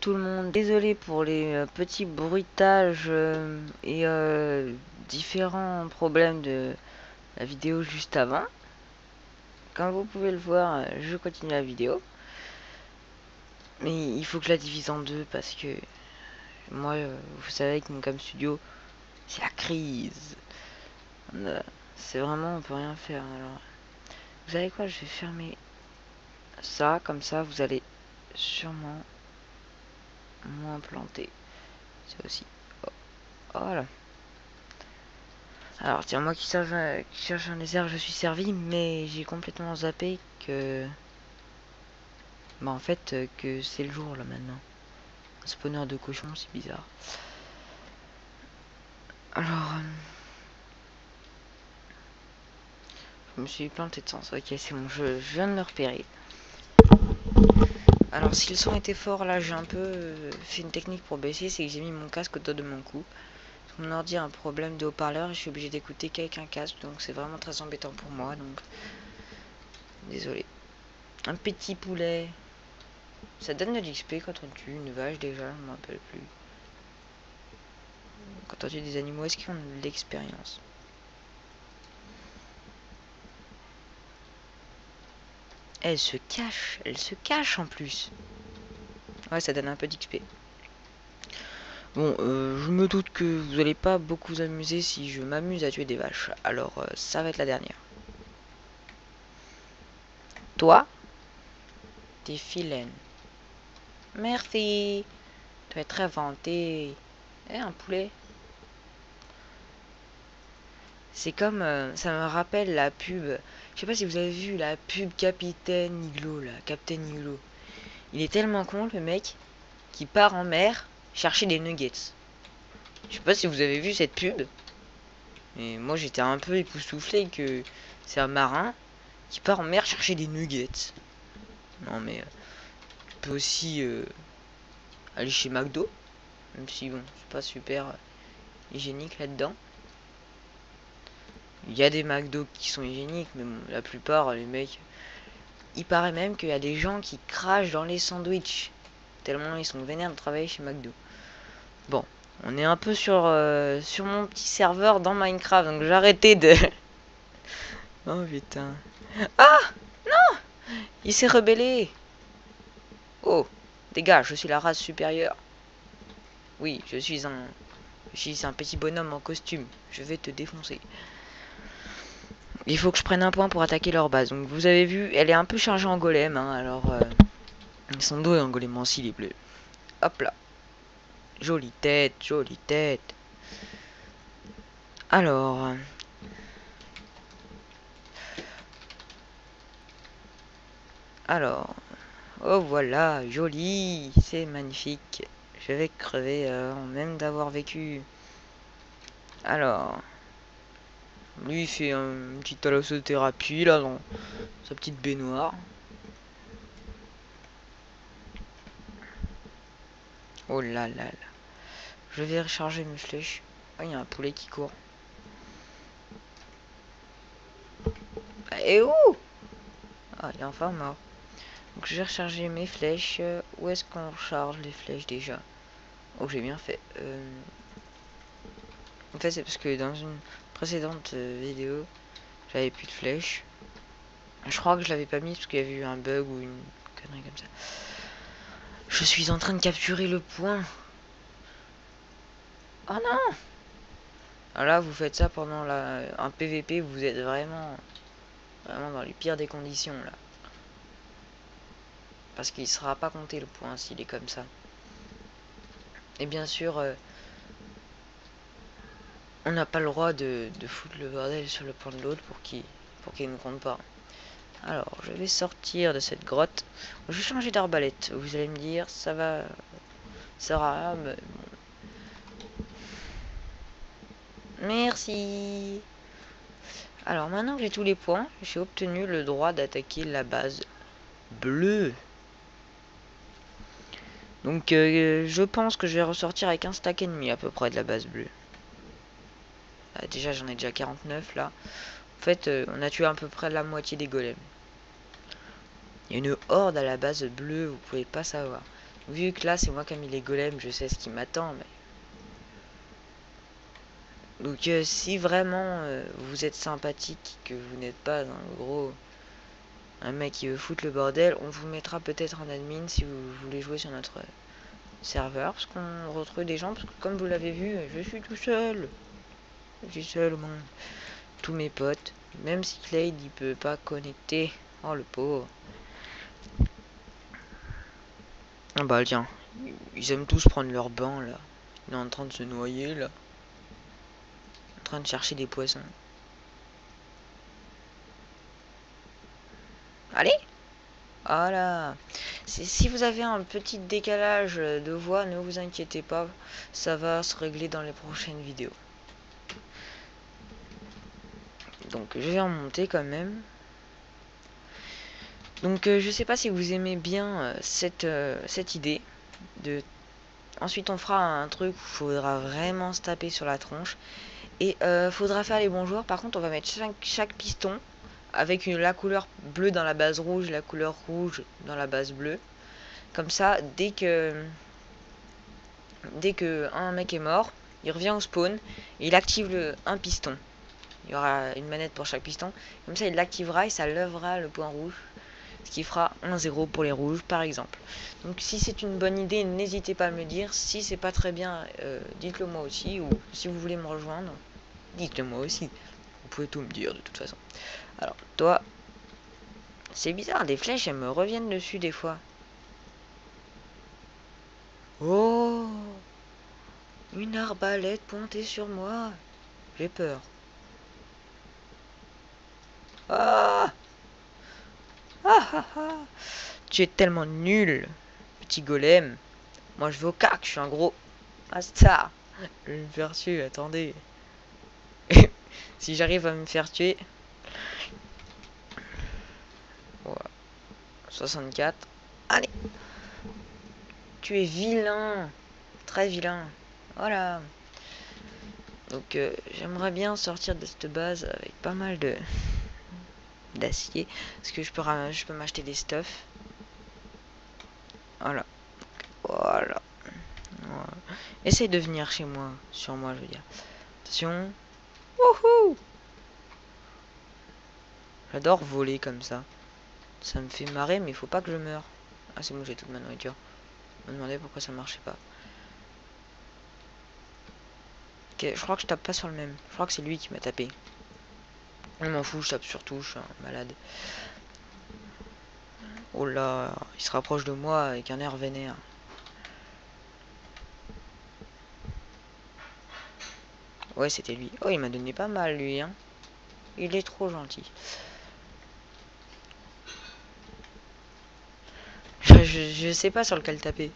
Tout le monde, désolé pour les petits bruitages et différents problèmes de la vidéo juste avant. Comme vous pouvez le voir, je continue la vidéo. Mais il faut que je la divise en deux parce que moi, vous savez que mon Cam Studio, c'est la crise. C'est vraiment, on peut rien faire. Alors, vous savez quoi, je vais fermer ça, comme ça vous allez sûrement moins planter. Ça aussi. Oh, voilà. Alors, tiens, moi qui cherche un désert, je suis servi, mais j'ai complètement zappé que... Bah, en fait, que c'est le jour, là, maintenant. Un spawner de cochon, c'est bizarre. Alors... je me suis planté de sens. Ok, c'est bon, je viens de me repérer. Alors, si le son était fort, là, j'ai un peu fait une technique pour baisser, c'est que j'ai mis mon casque au-dessus de mon cou. Mon ordi a un problème de haut-parleur et je suis obligé d'écouter qu'avec un casque, donc c'est vraiment très embêtant pour moi, donc... Désolé. Un petit poulet... Ça donne de l'XP quand on tue une vache déjà, je me rappelle plus. Quand on tue des animaux, est-ce qu'ils ont de l'expérience? Elle se cache en plus. Ouais, ça donne un peu d'XP. Bon, je me doute que vous allez pas beaucoup vous amuser si je m'amuse à tuer des vaches. Alors, ça va être la dernière. Toi, t'es vilaine. Merci. Tu es très vanté. Eh, un poulet. C'est comme, ça me rappelle la pub. Je sais pas si vous avez vu la pub Capitaine Iglo, là. Captain Iglo. Il est tellement con, le mec, qui part en mer chercher des nuggets. Je sais pas si vous avez vu cette pub. Mais moi, j'étais un peu époustouflé que c'est un marin qui part en mer chercher des nuggets. Non, mais tu peux aussi aller chez McDo. Même si, bon, c'est pas super hygiénique là-dedans. Il y a des McDo qui sont hygiéniques, mais bon, la plupart, les mecs... Il paraît même qu'il y a des gens qui crachent dans les sandwichs. Tellement ils sont vénères de travailler chez McDo. Bon, on est un peu sur mon petit serveur dans Minecraft, donc j'ai arrêté de... Oh putain. Ah! Non! Il s'est rebellé. Oh, dégage, je suis la race supérieure. Oui, je suis un petit bonhomme en costume. Je vais te défoncer. Il faut que je prenne un point pour attaquer leur base. Donc vous avez vu, elle est un peu chargée en golem. Hein, alors, son dos est en golem en il est bleu. Hop là. Jolie tête, jolie tête. Alors... Alors... Oh voilà, joli, c'est magnifique. Je vais crever même d'avoir vécu. Alors... Lui il fait une petite thalassothérapie là dans sa petite baignoire. Oh là là là. Je vais recharger mes flèches. Ah, il y a un poulet qui court. Et où? Ah, il est enfin mort. Donc je vais recharger mes flèches. Où est-ce qu'on recharge les flèches déjà? Oh, j'ai bien fait. En fait, c'est parce que dans une précédente vidéo, j'avais plus de flèches. Je crois que je l'avais pas mis parce qu'il y avait eu un bug ou une connerie comme ça. Je suis en train de capturer le point. Oh non! Alors là, vous faites ça pendant un PVP, vous êtes vraiment dans les pires des conditions là. Parce qu'il sera pas compté le point s'il est comme ça. Et bien sûr, on n'a pas le droit de foutre le bordel sur le point de l'autre pour qu'il ne compte pas. Alors, je vais sortir de cette grotte. Je vais changer d'arbalète. Vous allez me dire, ça va... Ça sera... Mais... Merci. Alors, maintenant que j'ai tous les points, j'ai obtenu le droit d'attaquer la base bleue. Donc, je pense que je vais ressortir avec un stack et demi à peu près de la base bleue. Déjà, j'en ai déjà 49 là. En fait, on a tué à peu près la moitié des golems. Il y a une horde à la base bleue, vous pouvez pas savoir. Vu que là, c'est moi qui ai mis les golems, je sais ce qui m'attend. Mais... Donc, si vraiment vous êtes sympathique, que vous n'êtes pas un mec qui veut foutre le bordel, on vous mettra peut-être en admin si vous voulez jouer sur notre serveur. Parce qu'on retrouve des gens, parce que comme vous l'avez vu, je suis tout seul. Je suis seul au monde. Tous mes potes. Même si Clade, il peut pas connecter. Oh, le pauvre. Ah bah tiens, ils aiment tous prendre leur bain là. Il est en train de se noyer là. En train de chercher des poissons. Allez. Voilà. Si vous avez un petit décalage de voix, ne vous inquiétez pas. Ça va se régler dans les prochaines vidéos. Donc je vais en monter quand même. Donc je sais pas si vous aimez bien cette idée de... Ensuite on fera un truc où il faudra vraiment se taper sur la tronche. Et faudra faire les bons joueurs. Par contre on va mettre chaque piston avec la couleur bleue dans la base rouge, la couleur rouge dans la base bleue. Comme ça, dès que un mec est mort, il revient au spawn, et il active un piston. Il y aura une manette pour chaque piston. Comme ça, il l'activera et ça lèvera le point rouge. Ce qui fera 1-0 pour les rouges, par exemple. Donc si c'est une bonne idée, n'hésitez pas à me le dire. Si c'est pas très bien, dites-le moi aussi. Ou si vous voulez me rejoindre, dites-le moi aussi. Vous pouvez tout me dire de toute façon. Alors, toi, c'est bizarre, des flèches, elles me reviennent dessus des fois. Oh, une arbalète pointée sur moi. J'ai peur. Ah, ah, ah, ah. Tu es tellement nul, petit golem. Moi, je vais au cac, je suis un gros bastard. Je vais me faire tuer, attendez. Si j'arrive à me faire tuer... Ouais. 64. Allez. Tu es vilain. Très vilain. Voilà. Donc j'aimerais bien sortir de cette base avec pas mal de d'acier. Parce que je peux m'acheter des stuffs. Voilà. Voilà. Voilà. Essaye de venir chez moi. Sur moi, je veux dire. Attention. Wouhou! J'adore voler comme ça. Ça me fait marrer, mais il faut pas que je meure. Ah, c'est bon, j'ai toute ma nourriture. Je me demandais pourquoi ça marchait pas. Ok, je crois que je tape pas sur le même. Je crois que c'est lui qui m'a tapé. Je m'en fous, je tape sur tout, je suis un malade. Oh là, il se rapproche de moi avec un air vénère. Ouais, c'était lui. Oh, il m'a donné pas mal, lui, hein. Il est trop gentil. Je sais pas sur lequel taper.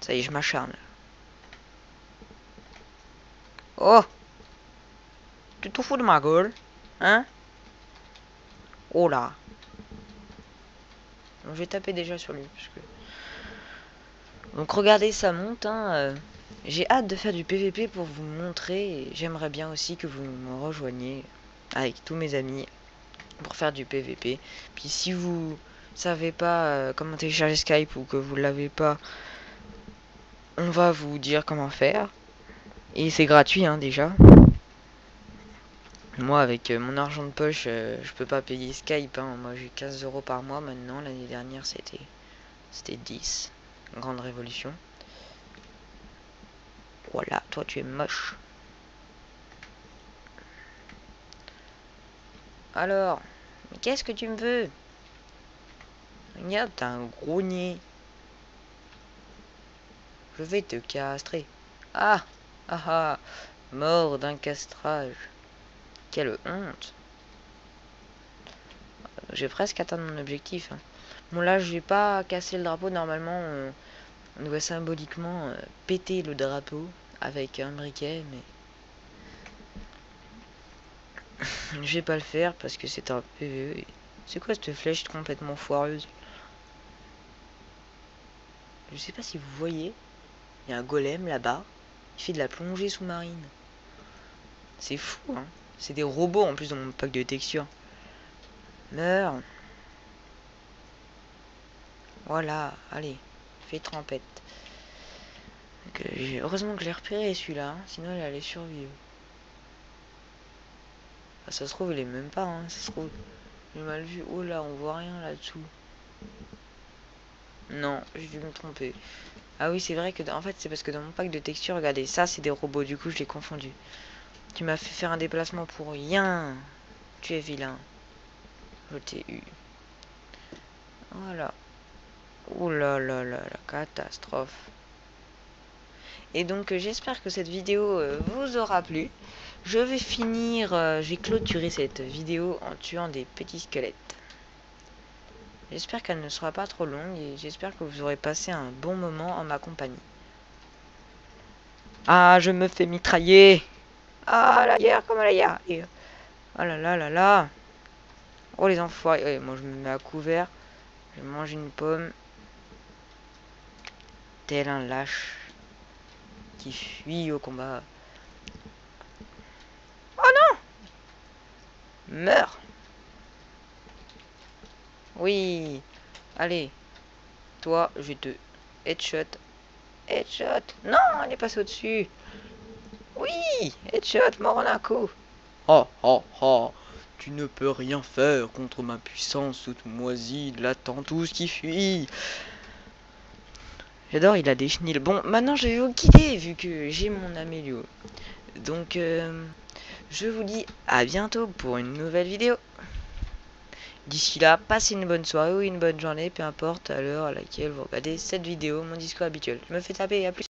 Ça y est, je m'acharne. Oh! Tu te fous de ma gueule? Hein? Oh là! Je vais taper déjà sur lui. Parce que... Donc regardez, ça monte, hein. J'ai hâte de faire du PVP pour vous montrer. Et j'aimerais bien aussi que vous me rejoigniez avec tous mes amis pour faire du PVP. Puis si vous savez pas comment télécharger Skype ou que vous l'avez pas, on va vous dire comment faire. Et c'est gratuit, hein, déjà. Moi, avec mon argent de poche, je peux pas payer Skype, hein. Moi, j'ai 15 € par mois maintenant. L'année dernière, c'était 10. Grande révolution. Voilà, toi, tu es moche. Alors, mais qu'est-ce que tu me veux? Regarde, t'as un gros nez. Je vais te castrer. Ah, ah ah, mort d'un castrage. Quelle honte. J'ai presque atteint mon objectif, hein. Bon, là, je vais pas casser le drapeau. Normalement, on doit symboliquement péter le drapeau avec un briquet, mais je vais pas le faire parce que c'est un PVE. C'est quoi cette flèche complètement foireuse? Je sais pas si vous voyez, il y a un golem là-bas. Il fait de la plongée sous-marine. C'est fou, hein. C'est des robots en plus dans mon pack de textures. Meurs. Voilà, allez. fait trempette. Heureusement que je l'ai repéré celui-là, hein, sinon il allait survivre. Ah, ça se trouve il est même pas, hein, ça se trouve j'ai mal vu. Oh là, on voit rien là-dessous. Non, j'ai dû me tromper. Ah oui, c'est vrai que en fait c'est parce que dans mon pack de texture, regardez, ça c'est des robots, du coup je l'ai confondu. Tu m'as fait faire un déplacement pour rien. Tu es vilain. Je t'ai eu. Voilà. Oh là là là, la catastrophe. Et donc j'espère que cette vidéo vous aura plu. Je vais finir, je vais clôturer cette vidéo en tuant des petits squelettes. J'espère qu'elle ne sera pas trop longue et j'espère que vous aurez passé un bon moment en ma compagnie. Ah, je me fais mitrailler. Ah, la guerre comme la guerre. Et... oh là là là là. Oh les enfoirés. Ouais, moi je me mets à couvert. Je mange une pomme. Tel un lâche qui fuit au combat. Oh non! Meurs! Oui! Allez! Toi, je te headshot. Headshot! Non! Elle est passée au-dessus! Oui! Headshot! Mort en un coup! Oh oh oh! Tu ne peux rien faire contre ma puissance toute moisie, latente, qui fuit! J'adore, il a des chenilles. Bon, maintenant je vais vous quitter vu que j'ai mon amélio. Donc, je vous dis à bientôt pour une nouvelle vidéo. D'ici là, passez une bonne soirée ou une bonne journée, peu importe à l'heure à laquelle vous regardez cette vidéo, mon discours habituel. Je me fais taper, à plus.